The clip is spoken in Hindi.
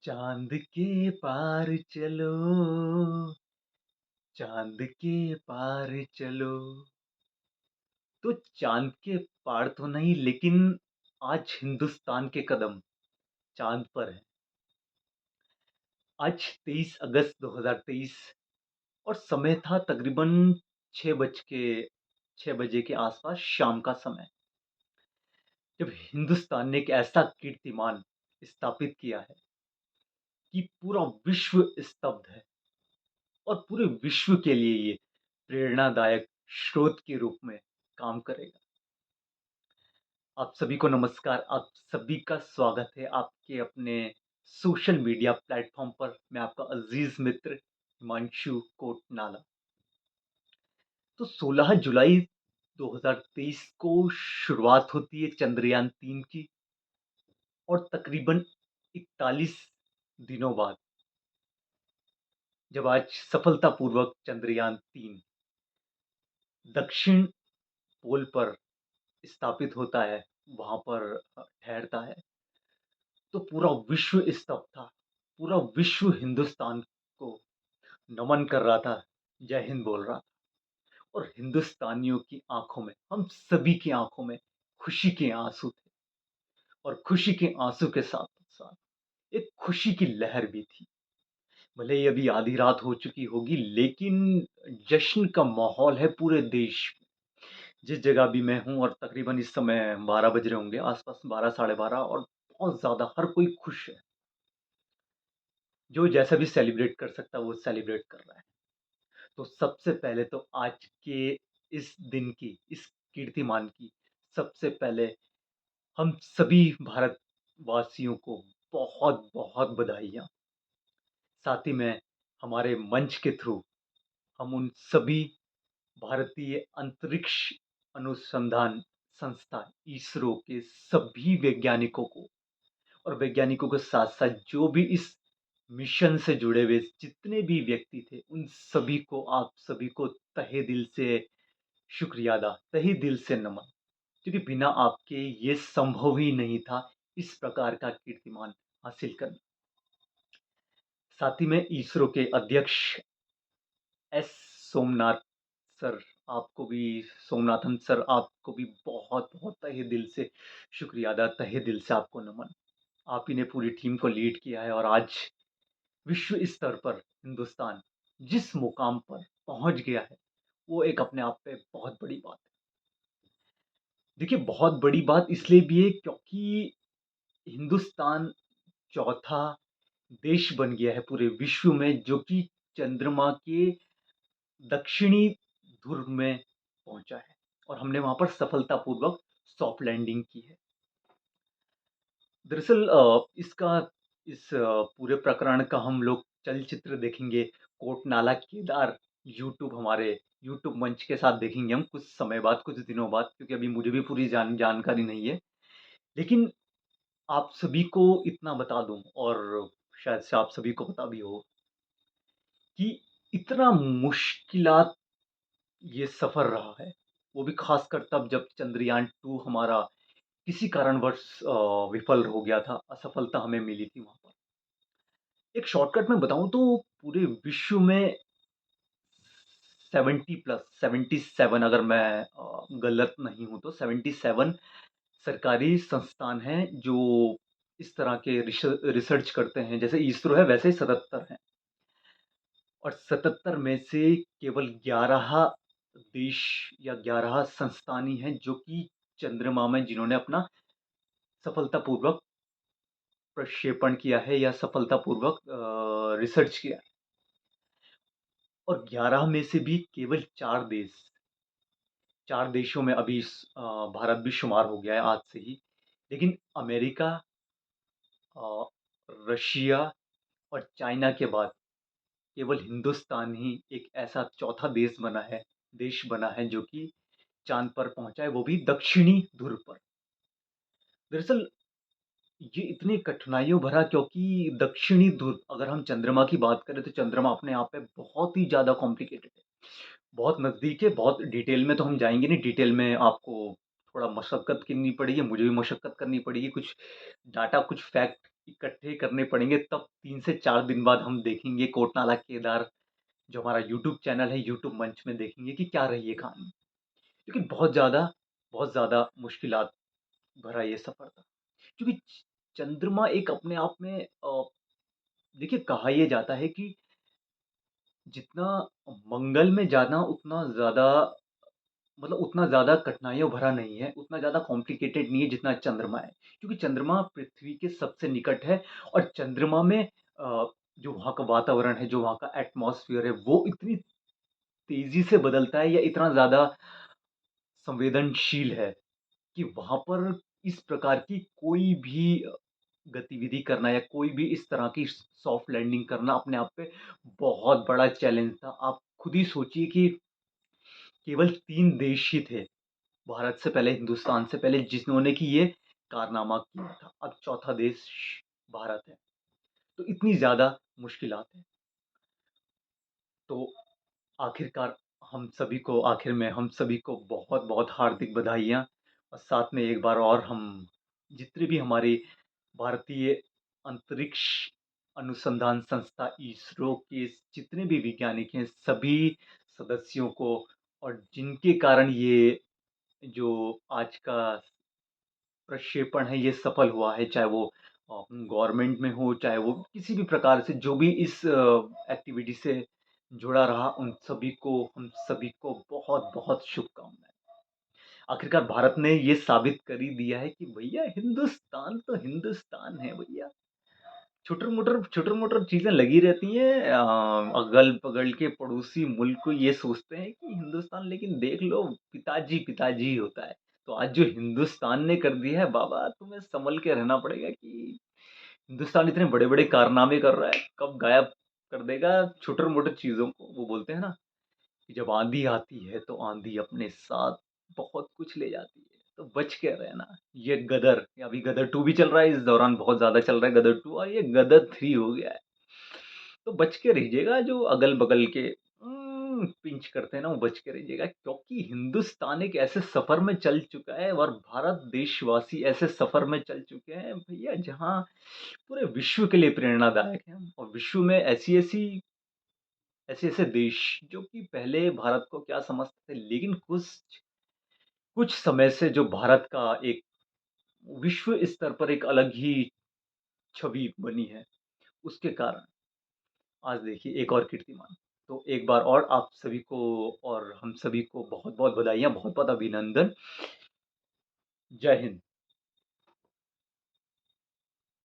चाँद के पार चलो, चाँद के पार चलो। तो चाँद के पार तो नहीं लेकिन आज हिंदुस्तान के कदम चाँद पर हैं। आज 23 अगस्त 2023 और समय था तकरीबन 6 बज के 6 बजे के आसपास शाम का समय, जब हिंदुस्तान ने एक ऐसा कीर्तिमान स्थापित किया है कि पूरा विश्व स्तब्ध है और पूरे विश्व के लिए ये प्रेरणादायक स्रोत के रूप में काम करेगा। आप सभी को नमस्कार, आप सभी का स्वागत है आपके अपने सोशल मीडिया प्लेटफ़ॉर्म पर। मैं आपका अज़ीज़ मित्र हिमांशु कोटनाला। तो 16 जुलाई 2023 को शुरुआत होती है चंद्रयान 3 की और तकरीबन 41 दिनों बाद जब आज सफलतापूर्वक चंद्रयान 3 दक्षिण पोल पर स्थापित होता है, वहाँ पर ठहरता है, तो पूरा विश्व स्तब्ध था। पूरा विश्व हिंदुस्तान को नमन कर रहा था, जय हिंद बोल रहा था और हिंदुस्तानियों की आँखों में, हम सभी की आँखों में खुशी के आँसू थे और खुशी के आँसू के साथ-साथ एक खुशी की लहर भी थी। भले ही अभी आधी रात हो चुकी होगी, लेकिन जश्न का माहौल है पूरे देश में। जिस जगह भी मैं हूँ और तकरीबन इस समय 12 बज रहे होंगे, आस-पास 12 साढ़े 12 और बहुत ज़्यादा हर कोई खुश है। जो जैसा भी सेलिब्रेट कर सकता है, वो सेलिब्रेट कर रहा है। तो सबसे पहले तो आज के इस दिन की, इस कीर्तिमान की सबसे पहले हम सभी भारतवासियों को बहुत-बहुत बधाइयाँ। साथ ही में हमारे मंच के थ्रू हम उन सभी भारतीय अंतरिक्ष अनुसंधान संस्था इसरो के सभी वैज्ञानिकों को और वैज्ञानिकों के साथ-साथ जो भी इस मिशन से जुड़े हुए जितने भी व्यक्ति थे, उन सभी को आप सभी को तहे दिल से शुक्रिया अदा, तहे दिल से नमन। क्योंकि बिना आपके ये संभव ही नहीं था इस प्रकार का कीर्तिमान हासिल करना। साथ ही में इसरो के अध्यक्ष एस सोमनाथ सर, आपको भी सोमनाथन सर, आपको भी बहुत-बहुत तहे दिल से शुक्रिया अदा, तहे दिल से आपको नमन। आप ही ने पूरी टीम को लीड किया है और आज विश्व स्तर पर हिंदुस्तान जिस मुकाम पर पहुंच गया है, वो एक अपने आप में बहुत बड़ी बात है। देखिए, बहुत बड़ी बात इसलिए भी है क्योंकि हिंदुस्तान चौथा देश बन गया है पूरे विश्व में जो कि चंद्रमा के दक्षिणी ध्रुव में पहुंचा है और हमने वहां पर सफलतापूर्वक सॉफ्ट लैंडिंग की है। दरअसल पूरे प्रकरण का हम लोग चलचित्र देखेंगे, कोटनाला केदार यूट्यूब हमारे यूट्यूब मंच के साथ देखेंगे हम कुछ समय बाद, कुछ दिनों बाद, क्योंकि अभी मुझे भी पूरी जानकारी नहीं है। लेकिन आप सभी को इतना बता दूँ और शायद से आप सभी को पता भी हो कि इतना मुश्किलात ये सफ़र रहा है, वो भी ख़ासकर तब जब चंद्रयान 2 हमारा किसी कारणवश विफल हो गया था, असफलता हमें मिली थी वहाँ पर। एक शॉर्टकट में बताऊँ तो पूरे विश्व में 70 प्लस 77, अगर मैं गलत नहीं हूँ तो 77 सरकारी संस्थान हैं जो इस तरह के रिसर्च करते हैं। जैसे इसरो है वैसे ही 77 हैं और 77 में से केवल 11 देश या 11 संस्थान ही हैं जो कि चंद्रमा में जिन्होंने अपना सफलतापूर्वक प्रक्षेपण किया है या सफलतापूर्वक रिसर्च किया है। और 11 में से भी केवल 4 देशों में अभी भारत भी शुमार हो गया है आज से ही। लेकिन अमेरिका, अ, रशिया और चाइना के बाद केवल हिंदुस्तान ही एक ऐसा चौथा देश बना है जो कि चाँद पर पहुँचा है, वो भी दक्षिणी ध्रुव पर। दरअसल ये इतनी कठिनाइयों भरा क्योंकि दक्षिणी ध्रुव, अगर हम चंद्रमा की बात करें तो चंद्रमा अपने आप में बहुत ही ज़्यादा कॉम्प्लिकेटेड है। बहुत नज़दीक है, बहुत डिटेल में तो हम जाएँगे नहीं, डिटेल में आपको थोड़ा मशक्कत करनी पड़ेगी, मुझे भी मशक्कत करनी पड़ेगी, कुछ डाटा, कुछ फैक्ट इकट्ठे करने पड़ेंगे, तब 3 से 4 दिन बाद हम देखेंगे कोटनाला केदार, जो हमारा यूट्यूब चैनल है, यूट्यूब मंच में देखेंगे कि क्या रही ये कहानी। क्योंकि बहुत ज़्यादा मुश्किलात भरा ये सफ़र था। क्योंकि चंद्रमा एक अपने आप में देखिए, कहा ये जाता है कि जितना मंगल में जाना उतना ज़्यादा, मतलब उतना ज़्यादा कठिनाइयों भरा नहीं है, उतना ज़्यादा कॉम्प्लिकेटेड नहीं है जितना चंद्रमा है। क्योंकि चंद्रमा पृथ्वी के सबसे निकट है, और चंद्रमा में जो वहाँ का वातावरण है, जो वहाँ का एटमॉस्फेयर है, वो इतनी तेज़ी से बदलता है या इतना ज़्यादा संवेदनशील है कि वहाँ पर इस प्रकार की कोई भी गतिविधि करना या कोई भी इस तरह की सॉफ्ट लैंडिंग करना अपने आप पे बहुत बड़ा चैलेंज था। आप खुद ही सोचिए कि केवल 3 देश ही थे, भारत से पहले, हिंदुस्तान से पहले, जिन्होंने कि ये कारनामा किया था। अब चौथा देश भारत है। तो इतनी ज़्यादा मुश्किलात हैं। तो आखिरकार आखिर में हम सभी को बहुत-बहुत हार्दिक बधाइयाँ, और साथ में एक बार और हम जितने भी हमारे भारतीय अंतरिक्ष अनुसंधान संस्था इसरो के जितने भी वैज्ञानिक हैं, सभी सदस्यों को, और जिनके कारण ये जो आज का प्रक्षेपण है ये सफल हुआ है, चाहे वो गवर्नमेंट में हो, चाहे वो किसी भी प्रकार से जो भी इस एक्टिविटी से जुड़ा रहा, उन सभी को, हम सभी को बहुत-बहुत शुभकामनाएँ। आखिरकार भारत ने ये साबित कर ही दिया है कि भैया हिंदुस्तान तो हिंदुस्तान है भैया। छुटर-मुटर चीज़ें लगी रहती हैं, अगल-बगल के पड़ोसी मुल्क को ये सोचते हैं कि हिंदुस्तान, लेकिन देख लो पिताजी, पिताजी ही होता है। तो आज जो हिंदुस्तान ने कर दिया है बाबा, तुम्हें सँभल के रहना पड़ेगा कि हिंदुस्तान इतने बड़े-बड़े कारनामे कर रहा है, कब गायब कर देगा छुटर-मुटर चीज़ों को। वो बोलते हैं ना कि जब आँधी आती है तो आँधी अपने साथ बहुत कुछ ले जाती है, तो बच के रहना। ये गदर, अभी गदर 2 भी चल रहा है, इस दौरान बहुत ज़्यादा चल रहा है गदर 2, और ये गदर 3 हो गया है। तो बच के रहिएगा, जो अगल-बगल के पिंच करते हैं ना, वो बच के रहिएगा, क्योंकि हिंदुस्तान एक ऐसे सफ़र में चल चुका है, और भारत देशवासी ऐसे सफ़र में चल चुके हैं भैया, जहाँ पूरे विश्व के लिए प्रेरणादायक हैं हम, और विश्व में ऐसे-ऐसे देश जो कि पहले भारत को क्या समझते थे, लेकिन कुछ कुछ समय से जो भारत का एक विश्व स्तर पर एक अलग ही छवि बनी है, उसके कारण आज देखिए एक और कीर्तिमान। तो एक बार और आप सभी को और हम सभी को बहुत-बहुत बधाइयाँ, बहुत-बहुत अभिनंदन। जय हिंद।